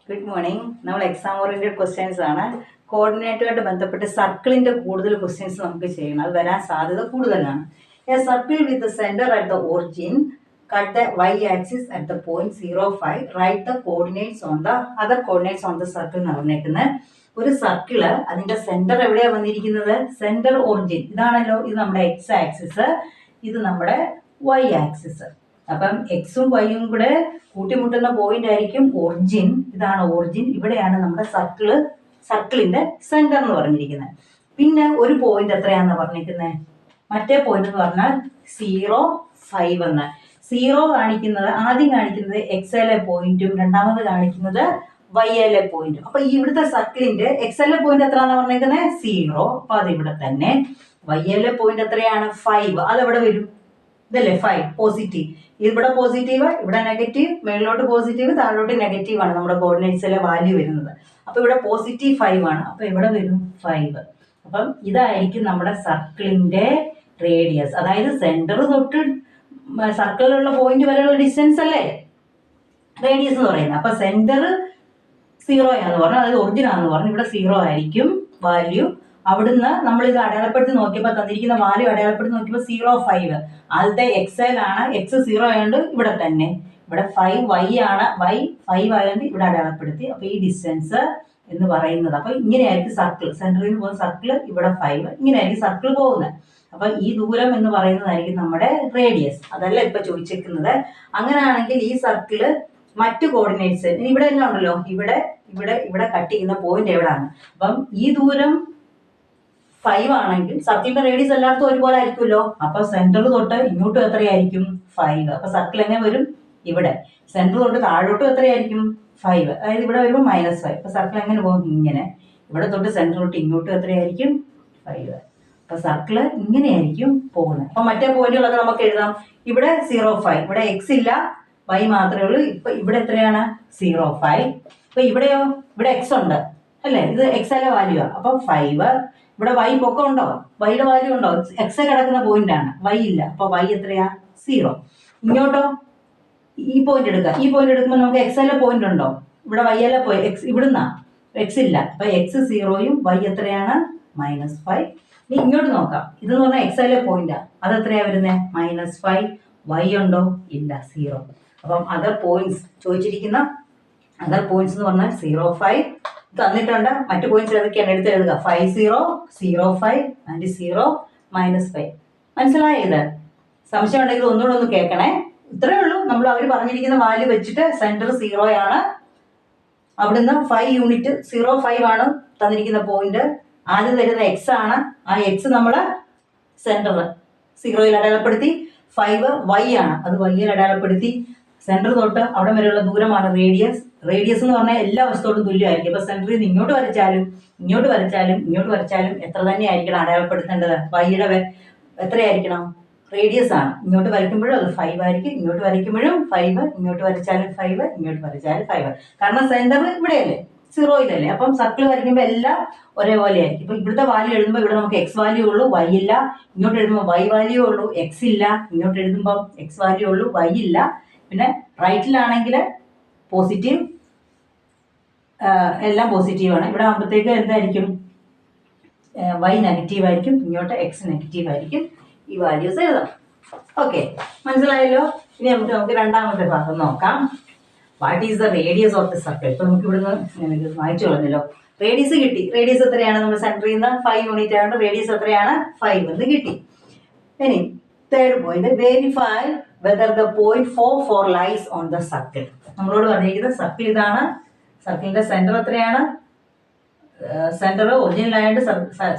Good morning. നമ്മൾ exam oriented questions ആണ്. കോർഡിനേറ്റുമായിട്ട് ബന്ധപ്പെട്ട് സർക്കിളിന്റെ കൂടുതൽ ക്വസ്റ്റ്യൻസ് നമുക്ക് ചെയ്യണം. അത് വരാൻ സാധ്യത കൂടുതലാണ്. A circle with center at the origin, cut the y axis at the point 05, write the coordinates on the other coordinates on the circle എന്ന് പറഞ്ഞേക്കുന്നത്. ഒരു സർക്കിള് അതിന്റെ സെന്റർ എവിടെയാ വന്നിരിക്കുന്നത്? സെന്റർ ഒറിജിൻ ഇതാണല്ലോ. ഇത് നമ്മുടെ എക്സ് ആക്സിസ്, ഇത് നമ്മുടെ വൈ ആക്സിസ്. അപ്പം എക്സും വൈയും കൂടെ കൂട്ടിമുട്ടുന്ന പോയിന്റ് ആയിരിക്കും ഒറിജിൻ. ഇതാണ് ഒറിജിൻ. ഇവിടെയാണ് നമ്മുടെ സർക്കിളിന്റെ സെന്റർ എന്ന് പറഞ്ഞിരിക്കുന്നത്. പിന്നെ ഒരു പോയിന്റ് എത്രയാണെന്ന് പറഞ്ഞിരിക്കുന്നത്? മറ്റേ പോയിന്റ് എന്ന് പറഞ്ഞാൽ 0,5 എന്ന്. 0 കാണിക്കുന്നത്, ആദ്യം കാണിക്കുന്നത് എക്സിലെ പോയിന്റും രണ്ടാമത് കാണിക്കുന്നത് വൈയിലെ പോയിന്റും. അപ്പൊ ഇവിടുത്തെ സർക്കിളിന്റെ എക്സിലെ പോയിന്റ് എത്രയാണെന്ന് പറഞ്ഞിരിക്കുന്നത്? 0. അപ്പൊ അത് ഇവിടെ തന്നെ. വൈയിലെ പോയിന്റ് എത്രയാണ്? 5. അതെവിടെ വരും? ഇതല്ലേ 5 പോസിറ്റീവ്. ഇവിടെ പോസിറ്റീവ്, ഇവിടെ നെഗറ്റീവ്, മേളിലോട്ട് പോസിറ്റീവ്, താഴോട്ട് നെഗറ്റീവ് ആണ് നമ്മുടെ കോർഡിനേറ്റ്സിലെ വാല്യൂ വരുന്നത്. അപ്പൊ ഇവിടെ പോസിറ്റീവ് 5 ആണ്. അപ്പൊ ഇവിടെ വരും 5. അപ്പം ഇതായിരിക്കും നമ്മുടെ സർക്കിളിന്റെ റേഡിയസ്. അതായത് സെന്റർ തൊട്ട് സർക്കിളിലുള്ള പോയിന്റ് വരെയുള്ള ഡിസ്റ്റൻസ് അല്ലേ റേഡിയസ് എന്ന് പറയുന്നത്. അപ്പൊ സെന്റർ 0 ആണെന്ന് പറഞ്ഞു, അതായത് ഒറിജിൻ ആണെന്ന് പറഞ്ഞു. ഇവിടെ 0 ആയിരിക്കും വാല്യൂ. അവിടുന്ന് നമ്മൾ ഇത് അടയാളപ്പെടുത്തി നോക്കിയപ്പോൾ തന്നിരിക്കുന്ന വാല്യൂ അടയാളപ്പെടുത്തി നോക്കിയപ്പോൾ 0,5. ആദ്യത്തെ എക്സൽ ആണ്. എക്സ് 0 ആയതുകൊണ്ട് ഇവിടെ തന്നെ. ഇവിടെ 5 വൈ ആണ്. വൈ 5 ആയതുകൊണ്ട് ഇവിടെ അടയാളപ്പെടുത്തി. അപ്പൊ ഈ ഡിസ്റ്റൻസ് എന്ന് പറയുന്നത്, അപ്പൊ ഇങ്ങനെയായിരിക്കും സർക്കിൾ. സെന്ററിൽ നിന്ന് പോകുന്ന സർക്കിൾ ഇവിടെ 5. ഇങ്ങനെയായിരിക്കും സർക്കിൾ പോകുന്നത്. അപ്പൊ ഈ ദൂരം എന്ന് പറയുന്നതായിരിക്കും നമ്മുടെ റേഡിയസ്. അതല്ല ഇപ്പൊ ചോദിച്ചിരിക്കുന്നത്. അങ്ങനെയാണെങ്കിൽ ഈ സർക്കിള് മറ്റു കോർഡിനേറ്റ്സ് ഇവിടെ തന്നെ ഉണ്ടല്ലോ. ഇവിടെ ഇവിടെ ഇവിടെ കട്ട് ചെയ്യുന്ന പോയിന്റ് എവിടെയാണ്? അപ്പം ഈ ദൂരം 5 ആണെങ്കിൽ സർക്കിളിന്റെ റേഡിയസ് എല്ലായിടത്തും ഒരുപോലെ ആയിരിക്കുമല്ലോ. അപ്പൊ സെന്റർ തൊട്ട് ഇങ്ങോട്ടും എത്രയായിരിക്കും? 5. അപ്പൊ സർക്കിൾ എങ്ങനെ വരും? ഇവിടെ. സെന്റർ തൊട്ട് താഴോട്ടും എത്രയായിരിക്കും? 5. അതായത് ഇവിടെ വരുമ്പോൾ -5. അപ്പൊ സർക്കിൾ എങ്ങനെ പോകും? ഇങ്ങനെ. ഇവിടെ തൊട്ട് സെന്റർ തൊട്ട് ഇങ്ങോട്ടും എത്രയായിരിക്കും? 5. അപ്പൊ സർക്കിള് ഇങ്ങനെയായിരിക്കും പോകുന്നത്. അപ്പൊ മറ്റേ പോയിന്റുകളൊക്കെ നമുക്ക് എഴുതാം. ഇവിടെ 0,5. ഇവിടെ എക്സ് ഇല്ല, വൈ മാത്രമേ ഉള്ളൂ. ഇപ്പൊ ഇവിടെ എത്രയാണ്? 0,5. ഇപ്പൊ ഇവിടെയോ? ഇവിടെ എക്സ് ഉണ്ട് അല്ലേ? ഇത് എക്സിലെ വാല്യൂ ആണ്. അപ്പൊ 5. ഇവിടെ വൈ പൊക്കം ഉണ്ടോ? വൈയുടെ വാല്യൂ ഉണ്ടോ? എക്സ് കിടക്കുന്ന പോയിന്റ് ആണ്. വൈ ഇല്ല. അപ്പൊ വൈ എത്രയാ? 0. ഇങ്ങോട്ടോ ഈ പോയിന്റ് എടുക്കുക. ഈ പോയിന്റ് എടുക്കുമ്പോൾ നമുക്ക് എക്സിലെ പോയിന്റ് ഉണ്ടോ? ഇവിടെ വൈയിലെ പോയിന്റ് എക്സ് ഇവിടുന്നാ. എക്സ് ഇല്ല. അപ്പൊ എക്സ് 0യും വൈ എത്രയാണ്? -5. ഇനി ഇങ്ങോട്ട് നോക്കാം. ഇതെന്ന് പറഞ്ഞാൽ എക്സിലെ പോയിന്റാ. അത് എത്രയാ വരുന്നത്? -5. വൈ ഉണ്ടോ? ഇല്ല, 0. അപ്പം അതർ പോയിന്റ്സ് ചോദിച്ചിരിക്കുന്ന അതർ പോയിന്റ്സ് എന്ന് പറഞ്ഞാൽ 0,5 തന്നിട്ടുണ്ട്. മറ്റു പോയിന്റ്സ് ഏതൊക്കെയാണ്? എടുത്ത് എഴുതുക. 5, 0, 0,5 ആൻഡ് 0, -5. മനസ്സിലായോ? ഇത് സംശയം ഉണ്ടെങ്കിൽ ഒന്നുകൂടെ ഒന്ന് കേൾക്കണേ. ഇത്രയേ ഉള്ളൂ. നമ്മൾ അവർ പറഞ്ഞിരിക്കുന്ന വാല്യൂ വെച്ചിട്ട് സെന്റർ 0 ആണ്. അവിടുന്ന് 5 യൂണിറ്റ് 0,5 ആണ് തന്നിരിക്കുന്ന പോയിന്റ്. ആദ്യം തരുന്ന എക്സ് ആണ്. ആ എക്സ് നമ്മൾ സെന്റർ 0യിൽ അടയാളപ്പെടുത്തി. 5 വൈ ആണ്. അത് വൈയിൽ അടയാളപ്പെടുത്തി. സെന്റർ തൊട്ട് അവിടെ വരെയുള്ള ദൂരമാണ് റേഡിയസ്. റേഡിയസ് എന്ന് പറഞ്ഞാൽ എല്ലാ വശത്തോട്ടും തുല്യമായിരിക്കും. അപ്പൊ സെന്ററിൽ നിന്ന് ഇങ്ങോട്ട് വരച്ചാലും ഇങ്ങോട്ട് വരച്ചാലും ഇങ്ങോട്ട് വരച്ചാലും എത്ര തന്നെ ആയിരിക്കണം അടയാളപ്പെടുത്തേണ്ടത്? വൈയുടെ എത്രയായിരിക്കണം? റേഡിയസ് ആണ്. ഇങ്ങോട്ട് വരയ്ക്കുമ്പോഴും അത് 5 ആയിരിക്കും, ഇങ്ങോട്ട് വരയ്ക്കുമ്പോഴും 5, ഇങ്ങോട്ട് വരച്ചാലും 5, ഇങ്ങോട്ട് വരച്ചാലും 5. കാരണം സെന്റർ ഇവിടെയല്ലേ, 0-യിലല്ലേ. അപ്പം സർക്കിൾ വരയ്ക്കുമ്പോൾ എല്ലാം ഒരേപോലെ ആയിരിക്കും. ഇപ്പൊ ഇവിടുത്തെ വാല്യൂ എഴുതുമ്പോൾ ഇവിടെ നമുക്ക് എക്സ് വാല്യൂ ഉള്ളൂ, വൈ ഇല്ല. ഇങ്ങോട്ട് എഴുതുമ്പോൾ വൈ വാല്യൂ ഉള്ളൂ, എക്സ് ഇല്ല. ഇങ്ങോട്ട് എഴുതുമ്പോൾ എക്സ് വാല്യൂ ഉള്ളൂ, വൈ ഇല്ല. പിന്നെ റൈറ്റിലാണെങ്കിൽ പോസിറ്റീവ്, എല്ലാം പോസിറ്റീവാണ്. ഇവിടെ ആകുമ്പോഴത്തേക്ക് എന്തായിരിക്കും? വൈ നെഗറ്റീവ് ആയിരിക്കും, ഇങ്ങോട്ട് എക്സ് നെഗറ്റീവ് ആയിരിക്കും. ഈ വാല്യൂസ് എഴുതാം. ഓക്കെ, മനസ്സിലായല്ലോ. ഇനി നമുക്ക് രണ്ടാമത്തെ ഭാഗം നോക്കാം. What is the radius of the circle? ഇപ്പൊ നമുക്ക് ഇവിടുന്ന് വായിച്ചു കളഞ്ഞല്ലോ. റേഡിയസ് കിട്ടി. റേഡിയസ് എത്രയാണ്? നമ്മൾ സെന്ററിൽ നിന്ന് 5 യൂണിറ്റ് ആയതുകൊണ്ട് റേഡിയസ് എത്രയാണ്? 5 എന്ന് കിട്ടി. ഇനി third point, verify whether the point 4 lies on the circle. നമ്മളോട് പറഞ്ഞിരിക്കുന്നത് സർക്കിൾ ഇതാണ്. സർക്കിളിന്റെ സെന്റർ എത്രയാണ്? സെന്റർ ഒറിജിനൽ ആയിട്ട്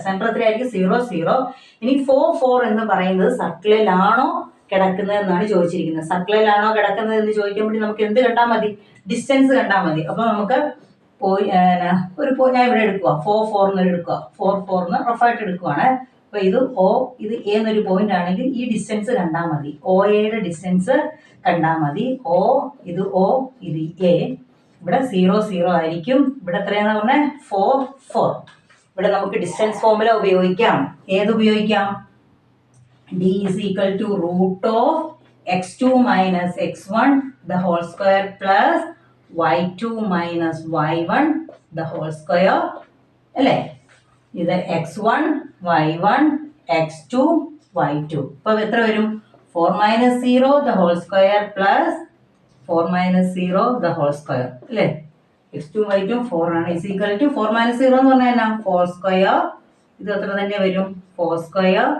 സെന്റർ എത്രയായിരിക്കും? 0, 0. ഇനി 4 എന്ന് പറയുന്നത് സർക്കിളിലാണോ കിടക്കുന്നത് എന്നാണ് ചോദിച്ചിരിക്കുന്നത്. സർക്കിളിലാണോ കിടക്കുന്നത് എന്ന് ചോദിക്കാൻ വേണ്ടി നമുക്ക് എന്ത് കണ്ടാൽ മതി? ഡിസ്റ്റൻസ് കണ്ടാൽ മതി. അപ്പൊ നമുക്ക് ഞാൻ ഇവിടെ എടുക്കുക 4 എന്ന് എടുക്കുക. 4 എന്ന് റഫായിട്ട് എടുക്കുവാണ്. അപ്പൊ ഇത് O, ഇത് A എന്നൊരു പോയിന്റ് ആണെങ്കിൽ ഈ ഡിസ്റ്റൻസ് കണ്ടാൽ മതി. OAയുടെ ഡിസ്റ്റൻസ് കണ്ടാൽ മതി. ഇത് O, ഇത് A. ഇവിടെ 0, 0 ആയിരിക്കും. ഇവിടെ എത്രയാണെന്ന് പറഞ്ഞാൽ 4, 4. ഇവിടെ നമുക്ക് ഡിസ്റ്റൻസ് ഫോർമുല ഉപയോഗിക്കാം. ഏത് ഉപയോഗിക്കാം? D is equal to root of x2 minus x1 the whole square plus y2 minus y1 the whole square അല്ലേ? ഇത് x1 y1 x2 y2. അപ്പോൾ എത്ര വരും? 4 minus 0 the whole square plus 4 minus 0 the whole square അല്ലേ? x2 y2 4 ആണ് is equal to 4 minus 0 എന്ന് പറഞ്ഞാൽ എന്നാ? 4 square. ഇത് എത്ര തന്നെ വരും? 4 square,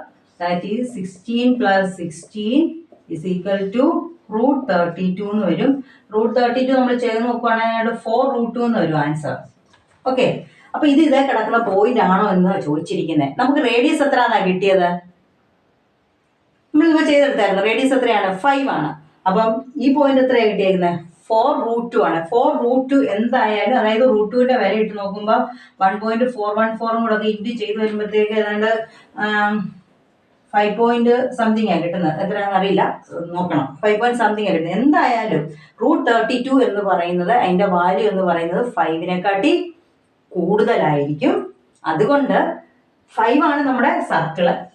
that is 16 plus 16 is equal to root 32 എന്ന് വരും. root 32 നമ്മൾ ചെയ്ത് നോക്കുകയാണെങ്കിൽ 4 root 2 എന്ന് വരും ആൻസർ. ഓക്കെ, അപ്പൊ ഇത് ഇതേ കിടക്കുന്ന പോയിന്റ് ആണോ എന്ന് ചോദിച്ചിരിക്കുന്നത്. നമുക്ക് റേഡിയസ് എത്രയാണോ കിട്ടിയത്? നമ്മൾ ഇവ ചെയ്തെടുത്തായിരുന്നു. റേഡിയസ് എത്രയാണ്? 5 ആണ്. അപ്പം ഈ പോയിന്റ് എത്രയാണ് കിട്ടിയേക്കുന്നത്? 4 root 2 ആണ്. 4 root 2 എന്തായാലും, അതായത് root 2ന്റെ വില ഇട്ട് നോക്കുമ്പോൾ 1.414 കൂടെ ഒക്കെ ഇൻറ്റു ചെയ്ത് വരുമ്പോഴത്തേക്ക് ഏതാണ്ട് 5 point സംതിങ് ആണ് കിട്ടുന്നത്. എത്രയാണെന്ന് അറിയില്ല, നോക്കണം. 5 point സംതിങ് ആണ് കിട്ടുന്നത്. എന്തായാലും √32 എന്ന് പറയുന്നത്, അതിന്റെ വാല്യൂ എന്ന് പറയുന്നത് 5-നെക്കാട്ടി കൂടുതലായിരിക്കും. അതുകൊണ്ട് 5 ആണ് നമ്മുടെ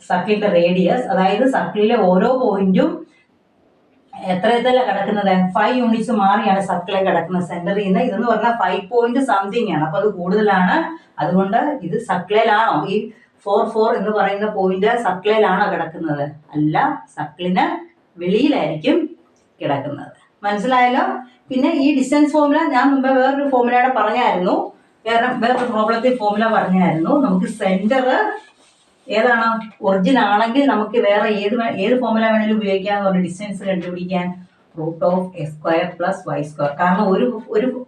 സർക്കിളിന്റെ റേഡിയസ്. അതായത് സർക്കിളിലെ ഓരോ പോയിന്റും എത്രയല്ല കിടക്കുന്നത്? 5 യൂണിറ്റ്സ് മാറിയാണ് സർക്കിളിൽ കിടക്കുന്നത് സെന്ററിൽ നിന്ന്. ഇതെന്ന് പറഞ്ഞാൽ 5 point സംതിങ് ആണ്. അപ്പൊ അത് കൂടുതലാണ്. അതുകൊണ്ട് ഇത് സർക്കിളിലാണോ? ഈ 4 എന്ന് പറയുന്ന പോയിന്റ് സർക്കിളിലാണോ കിടക്കുന്നത്? അല്ല, സർക്കിളിന് വെളിയിലായിരിക്കും കിടക്കുന്നത്. മനസ്സിലായല്ലോ? പിന്നെ ഈ ഡിസ്റ്റൻസ് ഫോർമുല ഞാൻ മുമ്പ് വേറൊരു ഫോർമുലയുടെ പറഞ്ഞായിരുന്നു. വേറൊരു പ്രോബ്ലത്തിൽ ഫോർമുല പറഞ്ഞായിരുന്നു. നമുക്ക് സെന്റർ ഏതാണ്? ഒറിജിൻ ആണെങ്കിൽ നമുക്ക് വേറെ ഏത് ഫോർമുല വേണമെങ്കിലും ഉപയോഗിക്കാന്ന് പറഞ്ഞു ഡിസ്റ്റൻസ് കണ്ടുപിടിക്കാൻ. √(x² + y². കാരണം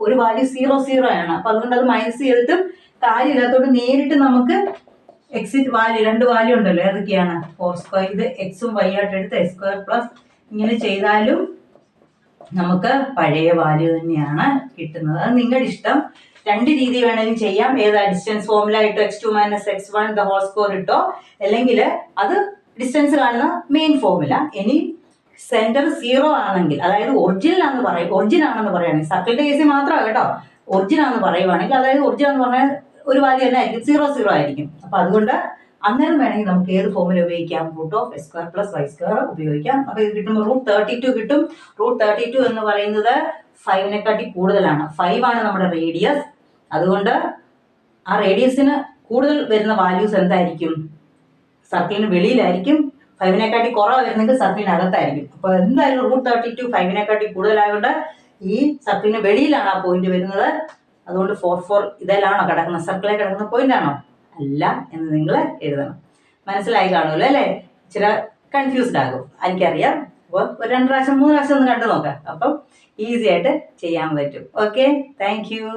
ഒരു വാല്യൂ 0 ആണ്. അപ്പൊ അതുകൊണ്ട് അത് മൈനസ് ചെയ്തിട്ടും കാര്യമില്ലാത്തോണ്ട് നേരിട്ട് നമുക്ക് എക്സിറ്റ് വാല്യൂ, 2 വാല്യൂ ഉണ്ടല്ലോ, ഏതൊക്കെയാണ്? 4². ഇത് എക്സും വൈ ആയിട്ട് എടുത്ത് x² ഇങ്ങനെ ചെയ്താലും നമുക്ക് പഴയ വാല്യൂ തന്നെയാണ് കിട്ടുന്നത്. അത് നിങ്ങളുടെ ഇഷ്ടം. 2 രീതി വേണമെങ്കിലും ചെയ്യാം. ഏതാ? ഡിസ്റ്റൻസ് ഫോർമുല ഇട്ടോ, x2 - x1 the whole square ഇട്ടോ, അല്ലെങ്കിൽ അത് ഡിസ്റ്റൻസ് കാണുന്ന മെയിൻ ഫോർമുല. ഇനി സെന്റർ 0 ആണെങ്കിൽ, അതായത് ഒറിജിൻ ആണെന്ന് പറയുകയാണെങ്കിൽ, സർക്കിളിന്റെ കേസിൽ മാത്രമാണ് കേട്ടോ, ഒറിജിൻ ആണെന്ന് പറയുവാണെങ്കിൽ, അതായത് ഒറിജിൻ എന്ന് പറഞ്ഞാൽ ഒരു വാല്യൂ തന്നെ ആയിരിക്കും, 0 ആയിരിക്കും. അപ്പൊ അതുകൊണ്ട് അന്നേരം വേണമെങ്കിൽ നമുക്ക് ഏത് ഫോർമുല ഉപയോഗിക്കാം? √(x² + y² ഉപയോഗിക്കാം. അപ്പൊ ഇത് കിട്ടുമ്പോൾ √32 കിട്ടും. √32 എന്ന് പറയുന്നത് 5-നെക്കാട്ടി കൂടുതലാണ്. 5 ആണ് നമ്മുടെ റേഡിയസ്. അതുകൊണ്ട് ആ റേഡിയസിന് കൂടുതൽ വരുന്ന വാല്യൂസ് എന്തായിരിക്കും? സർക്കിളിന് വെളിയിലായിരിക്കും. 5-നെക്കാട്ടി കുറവ് വരുന്നെങ്കിൽ സർക്കിളിനകത്തായിരിക്കും. അപ്പൊ എന്തായാലും √32 5-നെക്കാട്ടി കൂടുതലായതുകൊണ്ട് ഈ സർക്കിളിന് വെളിയിലാണ് ആ പോയിന്റ് വരുന്നത്. അതുകൊണ്ട് 4 ഇതിലാണോ കിടക്കുന്നത്? സർക്കിളിൽ കിടക്കുന്ന പോയിന്റ് ആണോ? അല്ല എന്ന് നിങ്ങൾ എഴുതണം. മനസ്സിലായി കാണുമല്ലോ അല്ലേ? ഇച്ചിരി കൺഫ്യൂസ്ഡ് ആകും, എനിക്കറിയാം. അപ്പോൾ ഒരു 2 പ്രാവശ്യം 3 പ്രാവശ്യം ഒന്ന് കണ്ടു നോക്കാം. അപ്പം ഈസി ആയിട്ട് ചെയ്യാൻ പറ്റും. Okay, thank you.